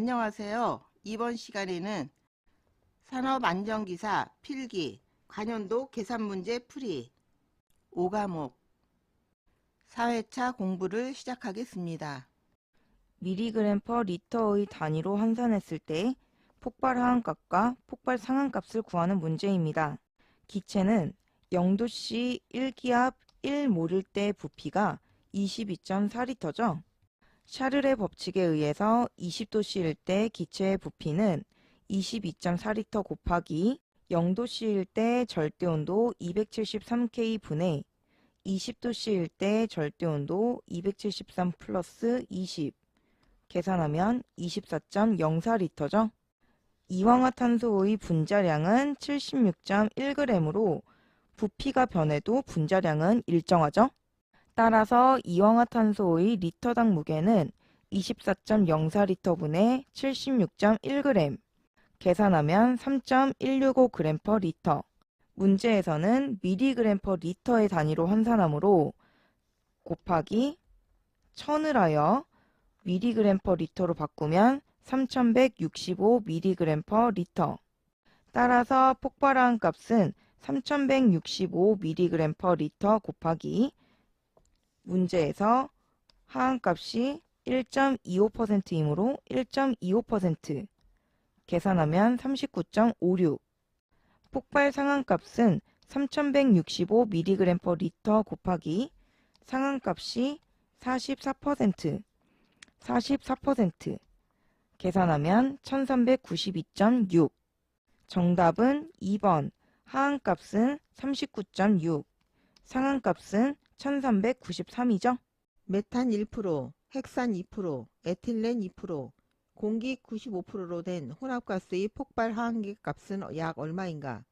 안녕하세요. 이번 시간에는 산업안전기사 필기 관연도 계산문제 풀이 5과목 4회차 공부를 시작하겠습니다. 미리그램 퍼 리터의 단위로 환산했을 때 폭발 하한값과 폭발 상한값을 구하는 문제입니다. 기체는 0도씨 1기압 1몰일 때 부피가 22.4리터죠. 샤를의 법칙에 의해서 20도씨일 때 기체의 부피는 22.4리터 곱하기 0도씨일 때 절대온도 273K 분의 20도씨일 때 절대온도 273 플러스 20 계산하면 24.04리터죠. 이황화탄소의 분자량은 76.1g으로 부피가 변해도 분자량은 일정하죠. 따라서 이황화탄소의 리터당 무게는 24.04리터분의 76.1g 계산하면 3.165g per 리터. 문제에서는 미리그램 per 리터의 단위로 환산하므로 곱하기 1000을 하여 미리그램 per 리터로 바꾸면 3165mg per 리터. 따라서 폭발하한 값은 3165mg per 리터 곱하기 문제에서 하한값이 1.25%이므로 1.25% 계산하면 39.56. 폭발 상한값은 3165mg per 리터 곱하기 상한값이 44% 계산하면 1392.6. 정답은 2번. 하한값은 39.6, 상한값은 1393이죠. 메탄 1%, 헥산 2%, 에틸렌 2%, 공기 95%로 된 혼합가스의 폭발 하한계값은 약 얼마인가?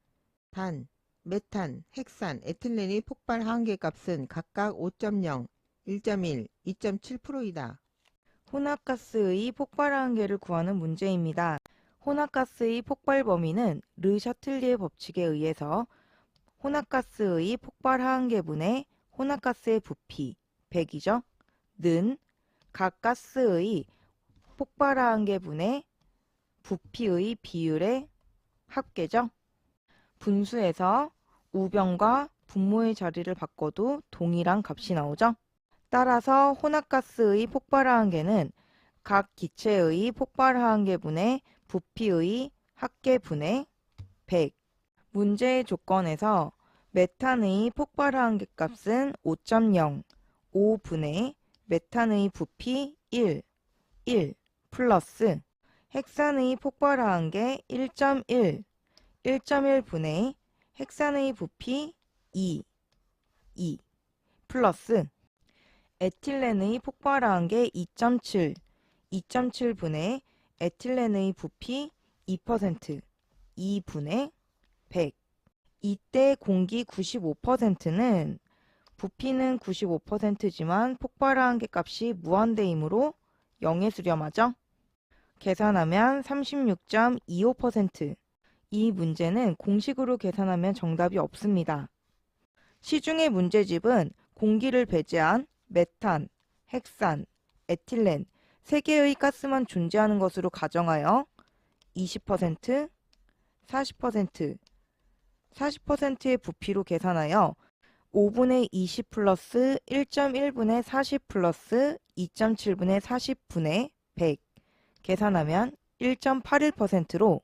단, 메탄, 헥산, 에틸렌의 폭발 하한계값은 각각 5.0, 1.1, 2.7%이다. 혼합가스의 폭발 하한계를 구하는 문제입니다. 혼합가스의 폭발 범위는 르 샤틀리에 법칙에 의해서 혼합가스의 폭발 하한계분의 혼합가스의 부피 100이죠. 는 각 가스의 폭발 하한계분의 부피의 비율의 합계죠. 분수에서 우변과 분모의 자리를 바꿔도 동일한 값이 나오죠. 따라서 혼합가스의 폭발 하한계는 각 기체의 폭발 하한계분의 부피의 합계분의 100. 문제의 조건에서 메탄의 폭발 하한계값은 5.0, 5분의 메탄의 부피 1 플러스 헥산의 폭발 하한계 1.1, 1.1분의 헥산의 부피 2 플러스 에틸렌의 폭발 하한계 2.7, 2.7분의 에틸렌의 부피 2%, 2분의 100. 이때 공기 95%는 부피는 95%지만 폭발 하한계 값이 무한대이므로 0에 수렴하죠. 계산하면 36.25%. 이 문제는 공식으로 계산하면 정답이 없습니다. 시중의 문제집은 공기를 배제한 메탄, 헥산, 에틸렌 3개의 가스만 존재하는 것으로 가정하여 20%, 40%의 부피로 계산하여 5분의 20 플러스 1.1분의 40 플러스 2.7분의 40분의 100 계산하면 1.81%로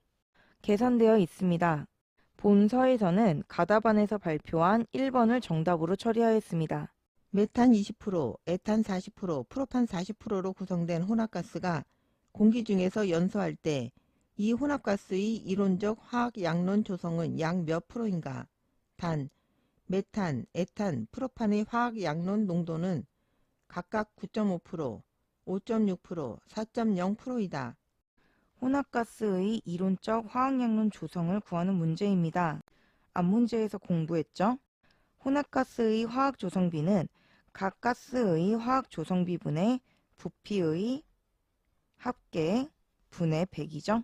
계산되어 있습니다. 본서에서는 가다반에서 발표한 1번을 정답으로 처리하였습니다. 메탄 20%, 에탄 40%, 프로판 40%로 구성된 혼합가스가 공기 중에서 연소할 때 이 혼합가스의 이론적 화학 양론 조성은 약 몇 프로인가? 단, 메탄, 에탄, 프로판의 화학 양론 농도는 각각 9.5%, 5.6%, 4.0%이다. 혼합가스의 이론적 화학양론 조성을 구하는 문제입니다. 앞 문제에서 공부했죠? 혼합가스의 화학 조성비는 각 가스의 화학 조성비분의 부피의 합계 분의 100이죠.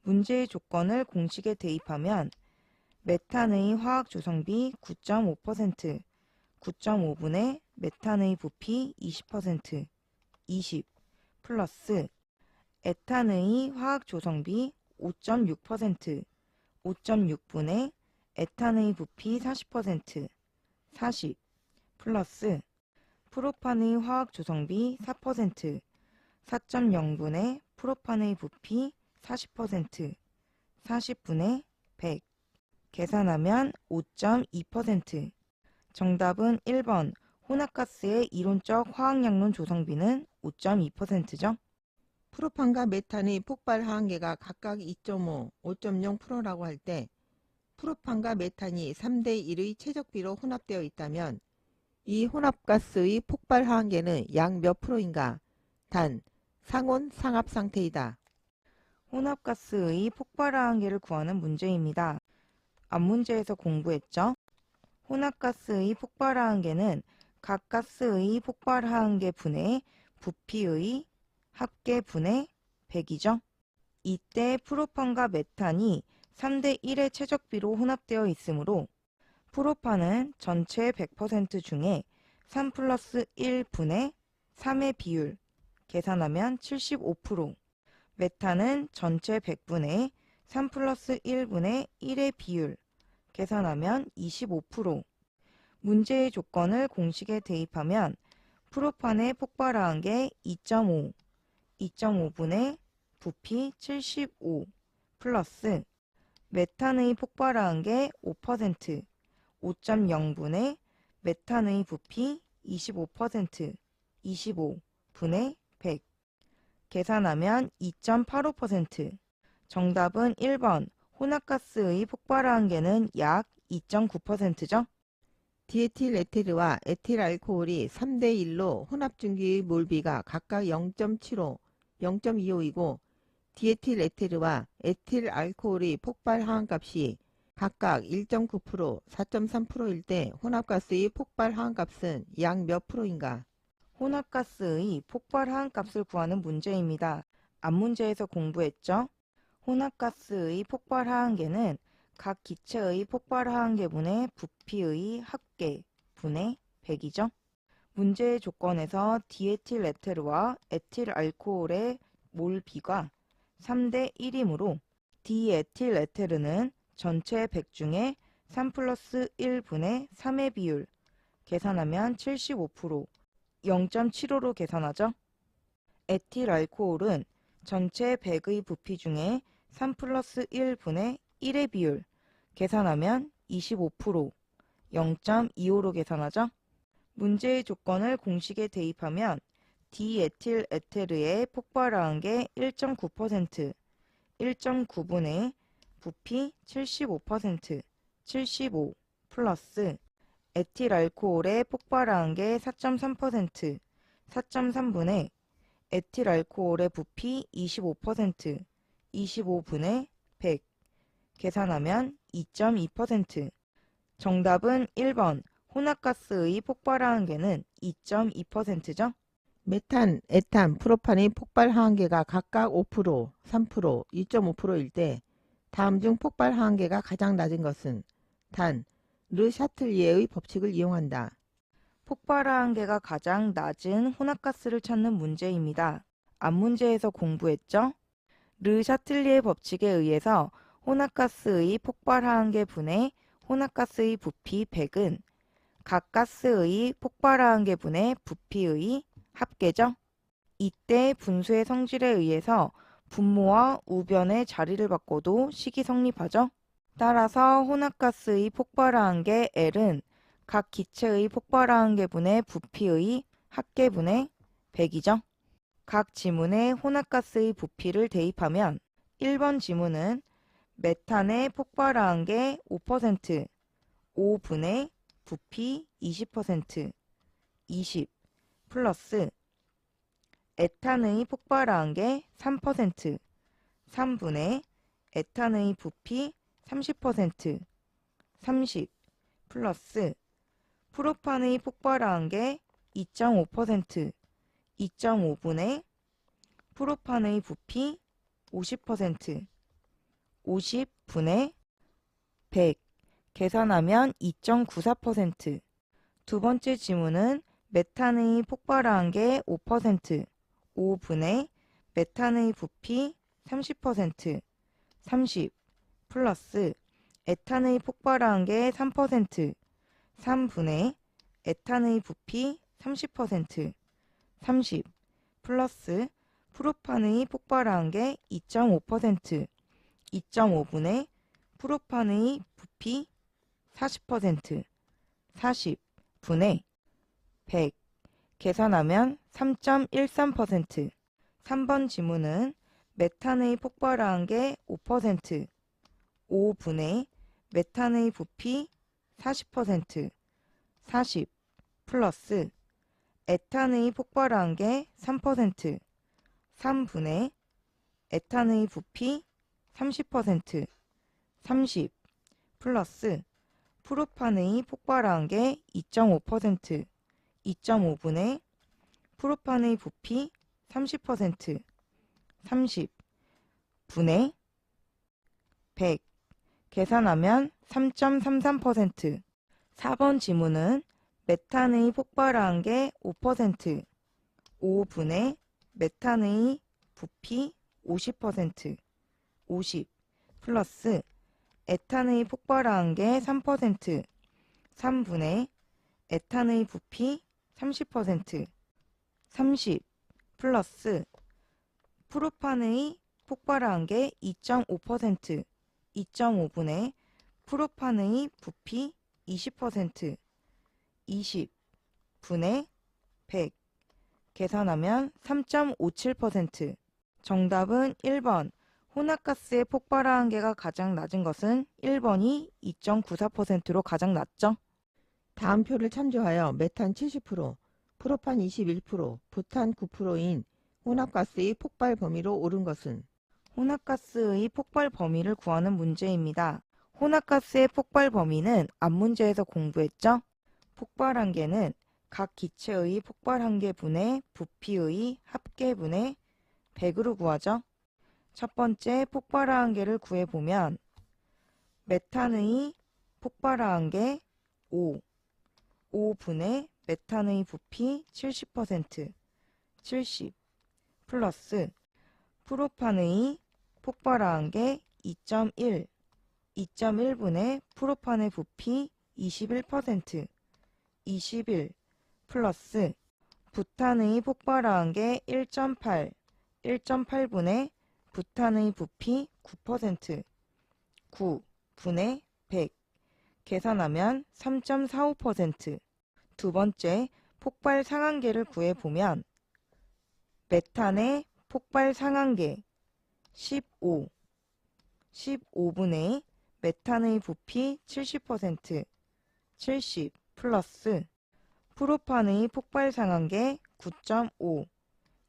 문제의 조건을 공식에 대입하면 메탄의 화학 조성비 9.5%, 9.5분의 메탄의 부피 20%, 20 플러스 에탄의 화학 조성비 5.6%, 5.6분의 에탄의 부피 40%, 40 플러스 프로판의 화학 조성비 4%, 4.0분의 프로판의 부피 40%, 40분의 100 계산하면 5.2%. 정답은 1번 혼합가스의 이론적 화학양론 조성비는 5.2%죠. 프로판과 메탄의 폭발 화학계가 각각 2.5, 5.0%라고 할 때 프로판과 메탄이 3대 1의 최적비로 혼합되어 있다면 이 혼합가스의 폭발 화학계는 약 몇 프로인가? 단, 상온 상합 상태이다. 혼합가스의 폭발 화학계를 구하는 문제입니다. 앞문제에서 공부했죠? 혼합가스의 폭발 화학계는 각 가스의 폭발 화학계 분의 부피의 합계 분의 100이죠. 이때 프로판과 메탄이 3대 1의 최적비로 혼합되어 있으므로 프로판은 전체 100% 중에 3 플러스 1분의 3의 비율 계산하면 75%, 메탄은 전체 100분의 3 플러스 1분의 1의 비율 계산하면 25%. 문제의 조건을 공식에 대입하면 프로판의 폭발화한 게 2.5, 2.5분의 부피 75 플러스 메탄의 폭발화한 게 5%, 5.0분의 메탄의 부피 25%, 25분의 100 계산하면 2.85%. 정답은 1번 혼합가스의 폭발화한 게는 약 2.9%죠. 디에틸 에테르와 에틸 알코올이 3대 1로 혼합중기의 몰비가 각각 0.75, 0.25이고 디에틸 에테르와 에틸 알코올의 폭발 화학값이 각각 1.9%, 4.3%일 때 혼합가스의 폭발 화학값은 약 몇 프로인가? 혼합가스의 폭발 화학값을 구하는 문제입니다. 앞문제에서 공부했죠? 혼합가스의 폭발 화학계는 각 기체의 폭발 화학계분의 부피의 합계 분의 100이죠. 문제의 조건에서 디에틸 에테르와 에틸 알코올의 몰비가 3대 1이므로 디에틸 에테르는 전체 100 중에 3 플러스 1분의 3의 비율 계산하면 75%, 0.75로 계산하죠. 에틸 알코올은 전체 100의 부피 중에 3 플러스 1분의 1의 비율 계산하면 25%, 0.25로 계산하죠. 문제의 조건을 공식에 대입하면 디에틸 에테르의 폭발화한 게 1.9%, 1.9분의 부피 75%, 75 플러스 에틸 알코올의 폭발화한 게 4.3%, 4.3분의 에틸 알코올의 부피 25%, 25분의 100 계산하면 2.2%. 정답은 1번 혼합가스의 폭발화한 계는 2.2%죠. 메탄, 에탄, 프로판의 폭발 화학계가 각각 5%, 3%, 2.5%일 때 다음 중 폭발 화학계가 가장 낮은 것은 단, 르 샤틀리에의 법칙을 이용한다. 폭발화한 계가 가장 낮은 혼합가스를 찾는 문제입니다. 앞문제에서 공부했죠? 르 샤틀리에 법칙에 의해서 혼합가스의 폭발화한 계 분의 혼합가스의 부피 100은 각 가스의 폭발화한 계 분의 부피의 합계죠. 이때 분수의 성질에 의해서 분모와 우변의 자리를 바꿔도 식이 성립하죠. 따라서 혼합가스의 폭발화한 계 L은 각 기체의 폭발화한 계 분의 부피의 합계분의 100이죠. 각 지문에 혼합가스의 부피를 대입하면 1번 지문은 메탄의 폭발화한 게 5%, 5분의 부피 20%, 20 플러스 에탄의 폭발화한 게 3%, 3분의 에탄의 부피 30%, 30 플러스 프로판의 폭발화한 게 2.5%, 2.5분의 프로판의 부피 50%, 50분의 100 계산하면 2.94%. 두 번째 지문은 메탄의 폭발화한 게 5%, 5분의 메탄의 부피 30%, 30 플러스 에탄의 폭발한 게 3%, 3분의 에탄의 부피 30%, 30 플러스 프로판의 폭발한 게 2.5%, 2.5분의 프로판의 부피 40%, 40분의 100 계산하면 3.13%. 3번 지문은 메탄의 폭발한 게 5%, 5분의 메탄의 부피 40%, 40 플러스 에탄의 폭발한 게 3%, 3분의 에탄의 부피 30%, 30 플러스 프로판의 폭발한 게 2.5%, 2.5분의 프로판의 부피 30%, 30분의 100 계산하면 3.33%. 4번 지문은 메탄의 폭발한 게 5%, 5분의 메탄의 부피 50%, 50 플러스 에탄의 폭발한 게 3%, 3분의 에탄의 부피 30%, 30 플러스 프로판의 폭발한 게 2.5%, 2.5분의 프로판의 부피 20%, 20분의 100 계산하면 3.57%. 정답은 1번. 혼합가스의 폭발한 계가 가장 낮은 것은 1번이 2.94%로 가장 낮죠. 다음 표를 참조하여 메탄 70%, 프로판 21%, 부탄 9%인 혼합가스의 폭발 범위로 옳은 것은? 혼합가스의 폭발 범위를 구하는 문제입니다. 혼합가스의 폭발 범위는 앞 문제에서 공부했죠. 폭발 한계는 각 기체의 폭발 한계분의 부피의 합계분의 100으로 구하죠. 첫 번째 폭발 한계를 구해보면 메탄의 폭발 한계 5, 5분의 메탄의 부피 70%, 70 플러스 프로판의 폭발 한계 2.1, 2.1분의 프로판의 부피 21%, 21 플러스 부탄의 폭발 한계 1.8, 1.8분의 부탄의 부피 9%, 9분의 100 계산하면 3.45%. 두 번째 폭발 상한계를 구해보면 메탄의 폭발 상한계 15, 15분의 메탄의 부피 70%, 70 플러스 프로판의 폭발 상한계 9.5,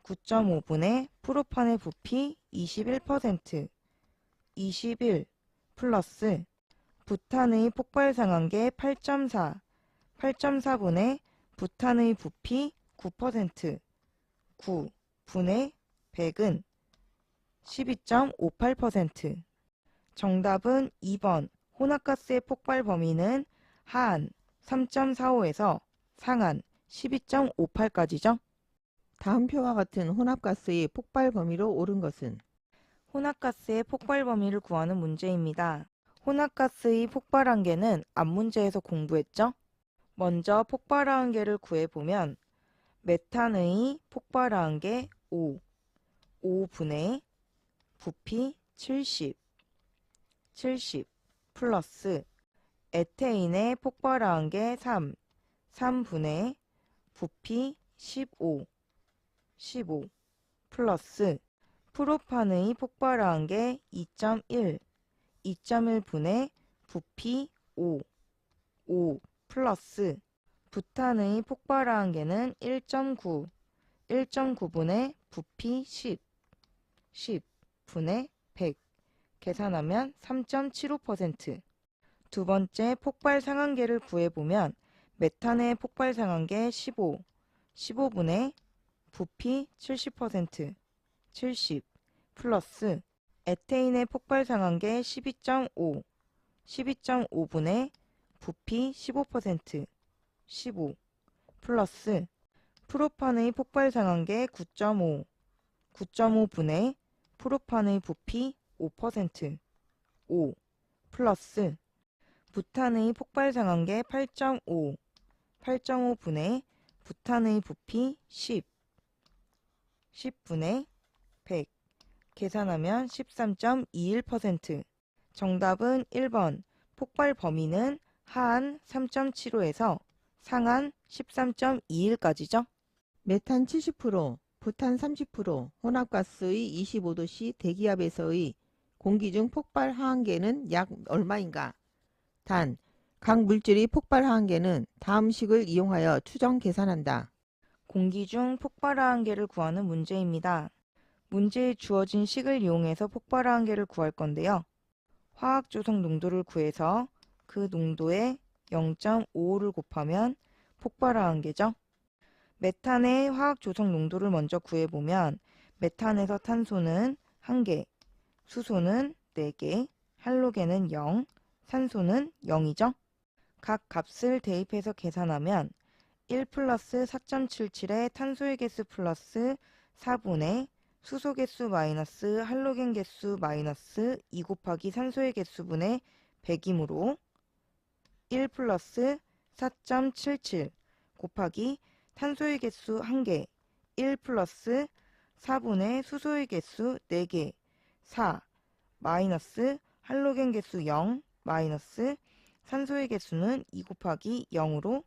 9.5분의 프로판의 부피 21%, 21 플러스 부탄의 폭발 상한계 8.4, 8.4분의 부탄의 부피 9%, 9분의 100은 12.58%. 정답은 2번. 혼합가스의 폭발 범위는 하한 3.45에서 상한 12.58까지죠. 다음 표와 같은 혼합가스의 폭발 범위로 옳은 것은? 혼합가스의 폭발 범위를 구하는 문제입니다. 혼합가스의 폭발 한계는 앞 문제에서 공부했죠. 먼저 폭발 한계를 구해보면 메탄의 폭발 한계 5, 5분의 부피 70, 70 플러스 에테인의 폭발 한계 3, 3분의 부피 15, 15 플러스 프로판의 폭발 한계 2.1, 2.1분의 부피 5, 5 플러스 부탄의 폭발 한계는 1.9, 1.9분의 부피 10, 10분의 100 계산하면 3.75%. 두 번째 폭발 상한계를 구해보면 메탄의 폭발 상한계 15, 15분의 부피 70%, 70 플러스 에테인의 폭발 상한계 12.5, 12.5분의 부피 15%, 15 플러스 프로판의 폭발 상한계 9.5, 9.5분의 프로판의 부피 5%, 5 플러스 부탄의 폭발 상한계 8.5, 8.5분의 부탄의 부피 10, 10분의 100, 계산하면 13.21%. 정답은 1번. 폭발 범위는 하한 3.75에서 상한 13.21까지죠. 메탄 70%, 부탄 30%, 혼합가스의 25도씨 대기압에서의 공기 중 폭발 하한계는 약 얼마인가? 단, 각 물질의 폭발 하한계는 다음 식을 이용하여 추정 계산한다. 공기 중 폭발 하한계를 구하는 문제입니다. 문제에 주어진 식을 이용해서 폭발 하한계를 구할 건데요. 화학 조성 농도를 구해서 그 농도에 0.55를 곱하면 폭발 하한계죠. 메탄의 화학 조성 농도를 먼저 구해보면 메탄에서 탄소는 1개, 수소는 4개, 할로겐은 0, 산소는 0이죠. 각 값을 대입해서 계산하면 1 플러스 4.77의 탄소의 개수 플러스 4분의 수소 개수 마이너스 할로겐 개수 마이너스 2 곱하기 산소의 개수분의 100이므로 1 플러스 4.77 곱하기 탄소의 개수 1개 1 플러스 4분의 수소의 개수 4개 4 마이너스 할로겐 개수 0 마이너스 산소의 개수는 2 곱하기 0으로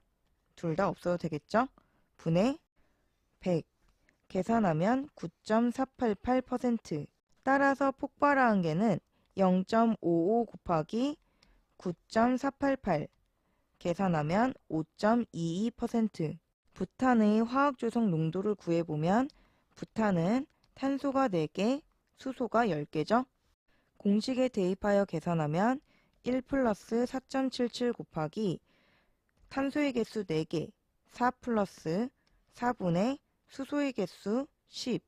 둘 다 없어도 되겠죠? 분의 100 계산하면 9.488%. 따라서 폭발 하한계는 0.55 곱하기 9.488 계산하면 5.22%. 부탄의 화학 조성 농도를 구해보면 부탄은 탄소가 4개, 수소가 10개죠. 공식에 대입하여 계산하면 1 플러스 4.77 곱하기 탄소의 개수 4개, 4 플러스 4분의 수소의 개수 10,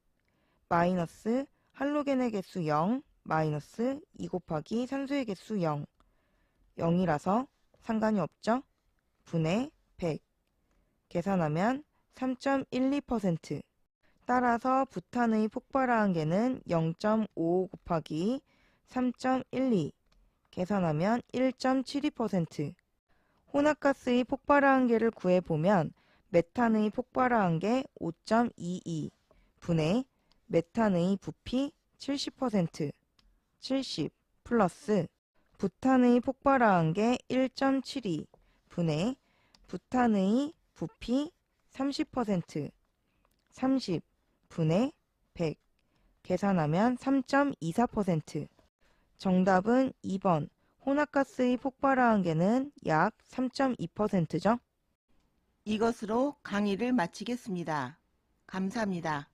마이너스 할로겐의 개수 0, 마이너스 2 곱하기 산소의 개수 0, 0이라서 상관이 없죠? 분의 100, 계산하면 3.12%. 따라서 부탄의 폭발 하한계는 0.55 곱하기 3.12, 계산하면 1.72%. 혼합가스의 폭발 하한계를 구해보면 메탄의 폭발 하한계 5.22 분의 메탄의 부피 70%, 70 플러스 부탄의 폭발 하한계 1.72 분의 부탄의 부피 30%, 30 분의 100 계산하면 3.24%. 정답은 2번. 혼합가스의 폭발 하한계는 약 3.2%죠. 이것으로 강의를 마치겠습니다. 감사합니다.